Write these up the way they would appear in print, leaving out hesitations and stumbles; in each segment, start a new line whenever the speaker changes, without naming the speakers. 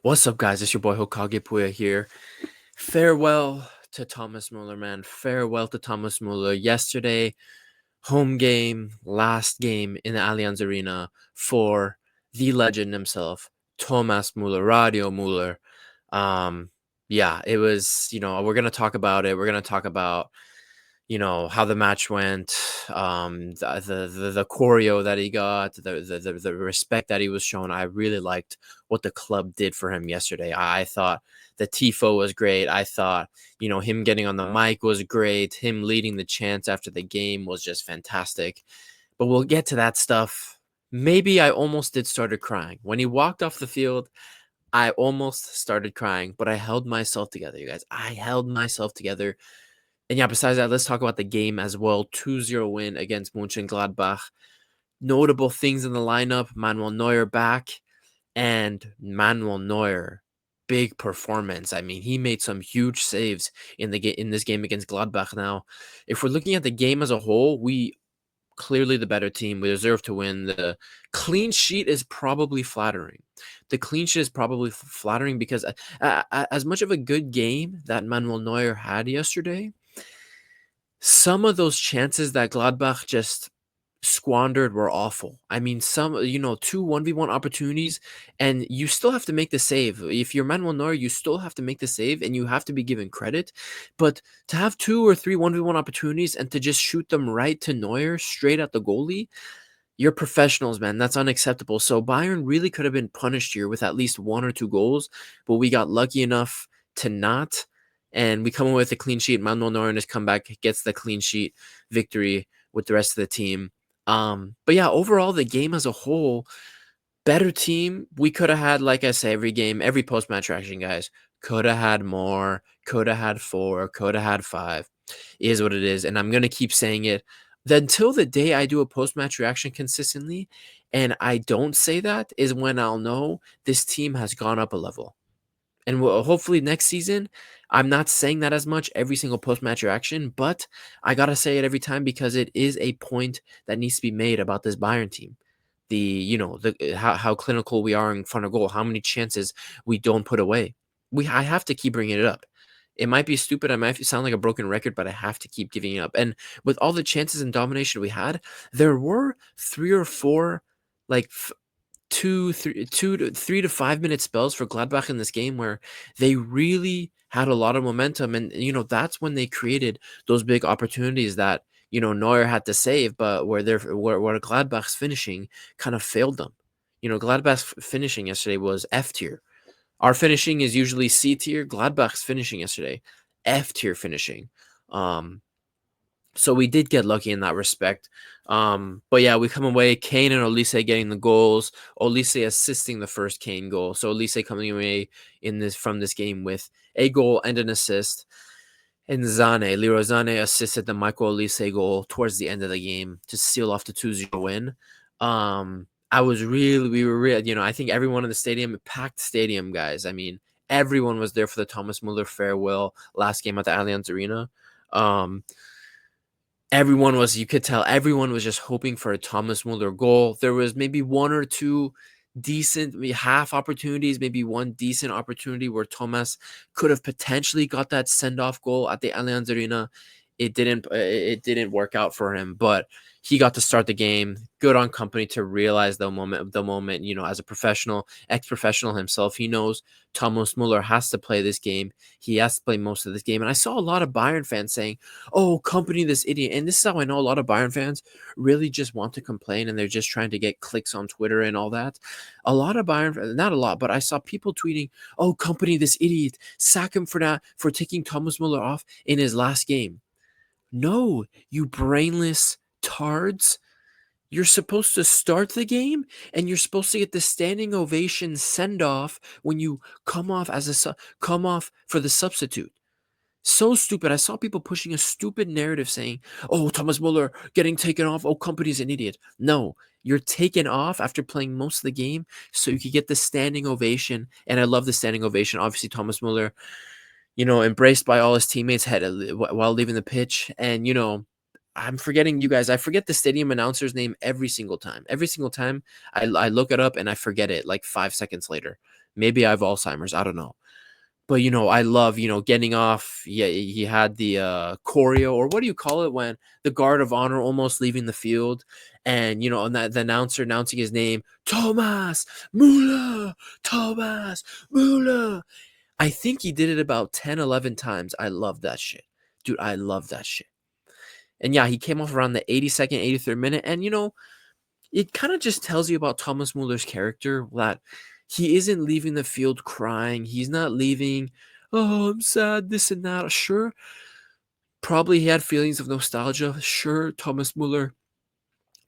What's up, guys? It's your boy Hokage Puya here. Farewell to Thomas Muller, man. Farewell to Thomas Muller. Yesterday, home game, last game in the Alianz Arena for the legend himself, Thomas Muller, Radio Muller. Um, yeah, it was, we're going to talk about it. We're going to talk about how the match went, the choreo that he got, the respect that he was shown. I really liked what the club did for him yesterday. I thought the tifo was great. I thought him getting on the mic was great. Him leading the chants after the game was just fantastic. But we'll get to that stuff. Maybe I almost did started crying when he walked off the field. I almost started crying, but I held myself together, you guys. I held myself together. And yeah, besides that, let's talk about the game as well. 2-0 win against Monchengladbach. Notable things in the lineup: Manuel Neuer back, and Manuel Neuer, big performance. I mean, he made some huge saves in this game against Gladbach. Now, if we're looking at the game as a whole, we clearly the better team. We deserve to win. The clean sheet is probably flattering. The clean sheet is probably flattering because as much of a good game that Manuel Neuer had yesterday, some of those chances that Gladbach just squandered were awful. I mean, two 1v1 opportunities, and you still have to make the save. If you're Manuel Neuer, you still have to make the save, and you have to be given credit. But to have 2 or 3 1v1 opportunities and to just shoot them right to Neuer, straight at the goalie, you're professionals, man. That's unacceptable. So Bayern really could have been punished here with at least 1 or 2 goals, but we got lucky enough to not. And we come away with a clean sheet. Manuel Neuer in his comeback gets the clean sheet victory with the rest of the team. But yeah, overall, the game as a whole, better team. We could have had, like I say, every game, every post-match reaction, guys, could have had more, could have had 4, could have had 5. It is what it is. And I'm going to keep saying it until the day I do a post-match reaction consistently. And I don't say that is when I'll know this team has gone up a level. And hopefully next season, I'm not saying that as much every single post-match reaction, but I got to say it every time because it is a point that needs to be made about this Bayern team. How clinical we are in front of goal, how many chances we don't put away. I have to keep bringing it up. It might be stupid, I might sound like a broken record, but I have to keep giving it up. And with all the chances and domination we had, there were 3 or 4 like 3 to 5 minute spells for Gladbach in this game where they really had a lot of momentum, and that's when they created those big opportunities that Neuer had to save, but where Gladbach's finishing kind of failed them. Gladbach's finishing yesterday was F tier. Our finishing is usually C tier. Gladbach's finishing yesterday, F tier finishing. So we did get lucky in that respect. But yeah, we come away, Kane and Olise getting the goals, Olise assisting the first Kane goal. So Olise coming away from this game with a goal and an assist. And Leroy Zane assisted the Michael Olise goal towards the end of the game to seal off the 2-0 win. We were really, I think everyone in the stadium, packed stadium, guys. I mean, everyone was there for the Thomas Muller farewell last game at the Allianz Arena. You could tell everyone was just hoping for a Thomas Muller goal. There was maybe 1 or 2 decent half opportunities, maybe 1 decent opportunity where Thomas could have potentially got that send-off goal at the Allianz Arena. It didn't work out for him, but he got to start the game. Good on Company to realize the moment, as a professional, ex-professional himself, he knows Thomas Muller has to play this game. He has to play most of this game. And I saw a lot of Bayern fans saying, "Oh, Company, this idiot." And this is how I know a lot of Bayern fans really just want to complain, and they're just trying to get clicks on Twitter and all that. A lot of Bayern, not a lot, but I saw people tweeting, "Oh, Company, this idiot, sack him for taking Thomas Muller off in his last game." No, you brainless tards. You're supposed to start the game, and you're supposed to get the standing ovation send off when you come off for the substitute. So stupid. I saw people pushing a stupid narrative saying, "Oh, Thomas Muller getting taken off. Oh, Company's an idiot." No, you're taken off after playing most of the game so you could get the standing ovation. And I love the standing ovation. Obviously, Thomas Muller, embraced by all his teammates while leaving the pitch. And, I'm forgetting, you guys, I forget the stadium announcer's name every single time. Every single time I look it up and I forget it like 5 seconds later. Maybe I have Alzheimer's. I don't know. But, I love, getting off. Yeah, he had the choreo, or what do you call it when the guard of honor almost leaving the field, and and that the announcer announcing his name, Thomas Muller, Thomas Muller. I think he did it about 10, 11 times. I love that shit. Dude, I love that shit. And yeah, he came off around the 82nd, 83rd minute. And, it kind of just tells you about Thomas Muller's character, that he isn't leaving the field crying. He's not leaving, oh, I'm sad, this and that. Sure, probably he had feelings of nostalgia. Sure, Thomas Muller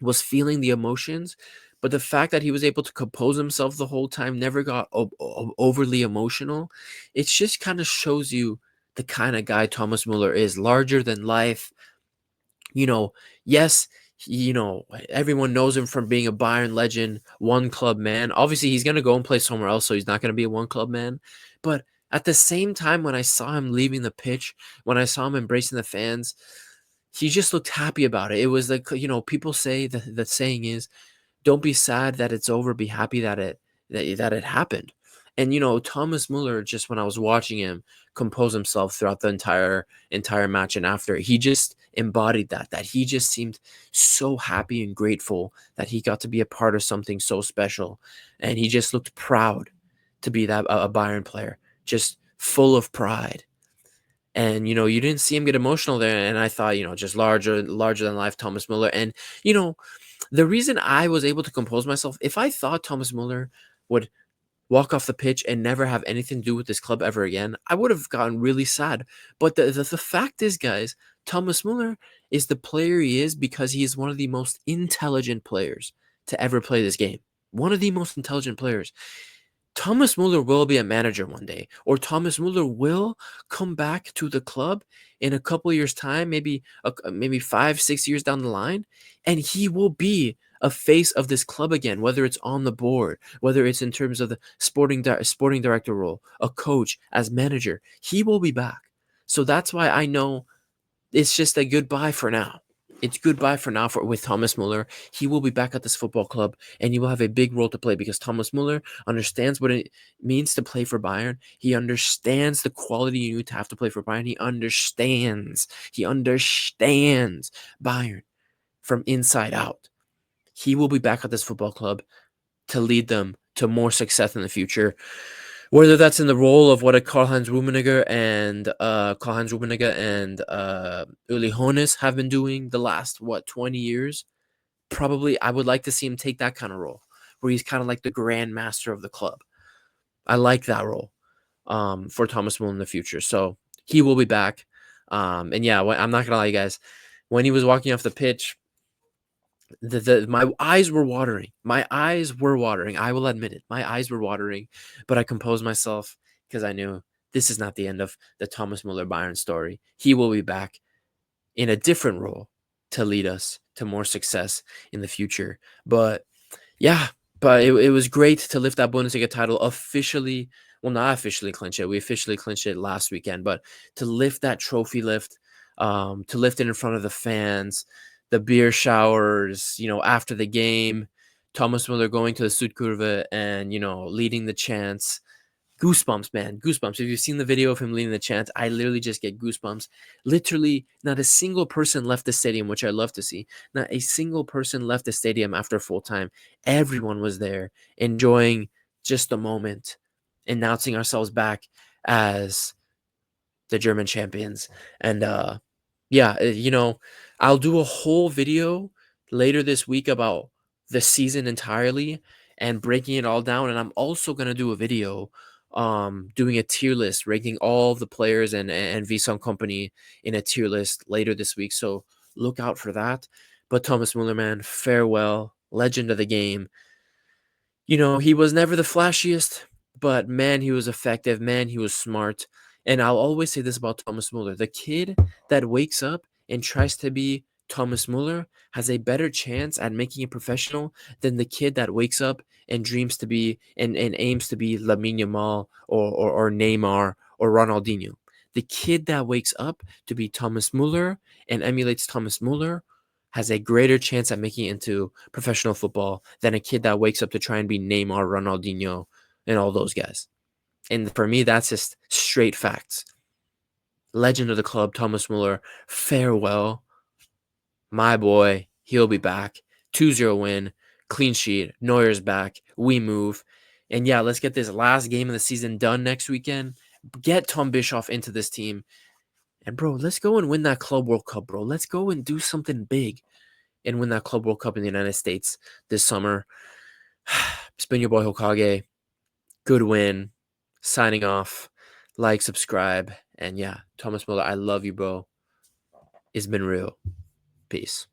was feeling the emotions, but the fact that he was able to compose himself the whole time, never got overly emotional, it just kind of shows you the kind of guy Thomas Muller is. Larger than life. Yes, everyone knows him from being a Bayern legend, one club man. Obviously, he's going to go and play somewhere else, so he's not going to be a one club man. But at the same time, when I saw him leaving the pitch, when I saw him embracing the fans, he just looked happy about it. It was like, people say, the saying is, don't be sad that it's over, be happy that it happened. And Thomas Muller, just when I was watching him compose himself throughout the entire match and after, he just embodied that he just seemed so happy and grateful that he got to be a part of something so special. And he just looked proud to be that a Bayern player, just full of pride. And you didn't see him get emotional there, and I thought, just larger than life Thomas Muller. And the reason I was able to compose myself, if I thought Thomas Muller would walk off the pitch and never have anything to do with this club ever again, I would have gotten really sad. But the fact is, guys, Thomas Muller is the player he is because he is one of the most intelligent players to ever play this game. One of the most intelligent players. Thomas Muller will be a manager one day, or Thomas Muller will come back to the club in a couple years' time, maybe 5-6 years down the line, and he will be a face of this club again, whether it's on the board, whether it's in terms of the sporting director role, a coach, as manager. He will be back. So that's why I know it's just a goodbye for now. It's goodbye for now with Thomas Muller. He will be back at this football club, and he will have a big role to play because Thomas Muller understands what it means to play for Bayern. He understands the quality you need to have to play for Bayern. He understands Bayern from inside out. He will be back at this football club to lead them to more success in the future. Whether that's in the role of what a Karl-Heinz Rummenigge and Uli Hoeneß have been doing the last 20 years, probably I would like to see him take that kind of role, where he's kind of like the grand master of the club. I like that role for Thomas Muller in the future. So he will be back. And yeah, I'm not gonna lie, you guys, when he was walking off the pitch, my eyes were watering. I will admit it. My eyes were watering, but I composed myself because I knew this is not the end of the Thomas Muller Bayern story. He will be back in a different role to lead us to more success in the future. But yeah, it was great to lift that Bundesliga title officially. Well, not officially clinch it. We officially clinched it last weekend, but to lift that trophy to lift it in front of the fans, the beer showers, after the game, Thomas Muller going to the Südkurve and, leading the chants. Goosebumps, man. Goosebumps. If you've seen the video of him leading the chants, I literally just get goosebumps. Literally, not a single person left the stadium, which I love to see. Not a single person left the stadium after full time. Everyone was there enjoying just the moment, announcing ourselves back as the German champions. And yeah, I'll do a whole video later this week about the season entirely and breaking it all down. And I'm also going to do a video doing a tier list, ranking all the players and Vison Company in a tier list later this week. So look out for that. But Thomas Muller, man, farewell, legend of the game. He was never the flashiest, but man, he was effective. Man, he was smart. And I'll always say this about Thomas Muller. The kid that wakes up and tries to be Thomas Muller has a better chance at making it professional than the kid that wakes up and dreams to be and aims to be Lamine Yamal or Neymar or Ronaldinho. The kid that wakes up to be Thomas Muller and emulates Thomas Muller has a greater chance at making it into professional football than a kid that wakes up to try and be Neymar, Ronaldinho, and all those guys. And for me, that's just straight facts. Legend of the club, Thomas Muller, farewell. My boy, he'll be back. 2-0 win, clean sheet. Neuer's back. We move. And yeah, let's get this last game of the season done next weekend. Get Tom Bischoff into this team. And bro, let's go and win that Club World Cup, bro. Let's go and do something big and win that Club World Cup in the United States this summer. It's been your boy Hokage. Good win. Signing off. Like, subscribe. And yeah, Thomas Muller, I love you, bro. It's been real. Peace.